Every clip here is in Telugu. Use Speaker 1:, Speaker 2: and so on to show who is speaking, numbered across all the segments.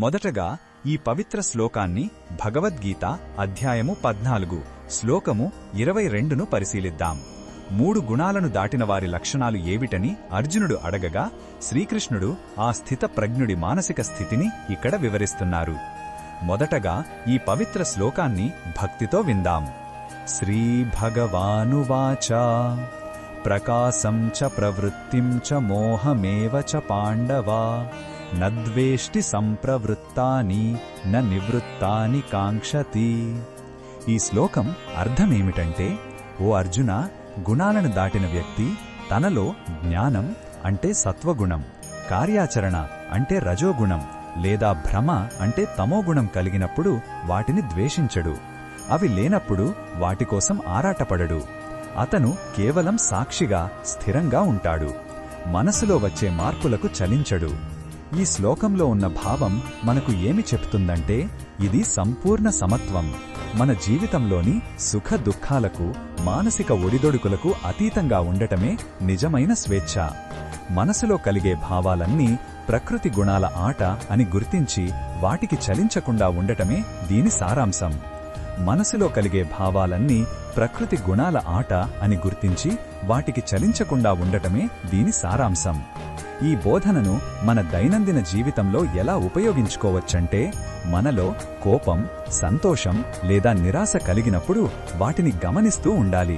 Speaker 1: మొదటగా ఈ పవిత్ర శ్లోకాన్ని భగవద్గీత అధ్యాయము 14 శ్లోకము 22ను పరిశీలిద్దాం. 3 గుణాలను దాటిన వారి లక్షణాలు ఏవిటని అర్జునుడు అడగగా శ్రీకృష్ణుడు ఆ స్థిత ప్రజ్ఞుడి మానసిక స్థితిని ఇక్కడ వివరిస్తున్నారు. మొదటగా ఈ పవిత్ర శ్లోకాన్ని భక్తితో విందాం. శ్రీ భగవానువాచ ప్రకాశం చ ప్రవృత్తిం చ మోహమేవ చ పాండవా నద్వేష్టి సంప్రవృత్తాని న నివృత్తాని కాంక్షతి. ఈ శ్లోకం అర్థమేమిటంటే, ఓ అర్జున, గుణాలను దాటిన వ్యక్తి తనలో జ్ఞానం అంటే సత్వగుణం, కార్యాచరణ అంటే రజోగుణం లేదా భ్రమ అంటే తమోగుణం కలిగినప్పుడు వాటిని ద్వేషించడు. అవి లేనప్పుడు వాటికోసం ఆరాటపడడు. అతను కేవలం సాక్షిగా స్థిరంగా ఉంటాడు. మనసులో వచ్చే మార్పులకు చలించడు. ఈ శ్లోకంలో ఉన్న భావం మనకు ఏమి చెప్తుందంటే, ఇది సంపూర్ణ సమత్వం. మన జీవితంలోని సుఖ దుఃఖాలకు, మానసిక ఒడిదొడుకులకు అతీతంగా ఉండటమే నిజమైన స్వేచ్ఛ. మనసులో కలిగే భావాలన్నీ ప్రకృతి గుణాల ఆట అని గుర్తించి వాటికి చలించకుండా ఉండటమే దీని సారాంశం. మనసులో కలిగే భావాలన్నీ ప్రకృతి గుణాల ఆట అని గుర్తించి వాటికి చలించకుండా ఉండటమే దీని సారాంశం. ఈ బోధనను మన దైనందిన జీవితంలో ఎలా ఉపయోగించుకోవచ్చంటే, మనలో కోపం, సంతోషం లేదా నిరాశ కలిగినప్పుడు వాటిని గమనిస్తూ ఉండాలి.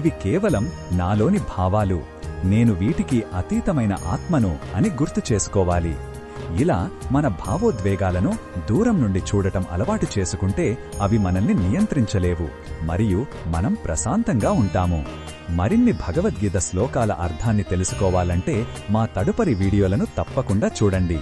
Speaker 1: ఇవి కేవలం నాలోని భావాలు, నేను వీటికి అతీతమైన ఆత్మను అని గుర్తు చేసుకోవాలి. ఇలా మన భావోద్వేగాలను దూరం నుండి చూడటం అలవాటు చేసుకుంటే అవి మనల్ని నియంత్రించలేవు మరియు మనం ప్రశాంతంగా ఉంటాము. మరిన్ని భగవద్గీత శ్లోకాల అర్థాన్ని తెలుసుకోవాలంటే మా తదుపరి వీడియోలను తప్పకుండా చూడండి.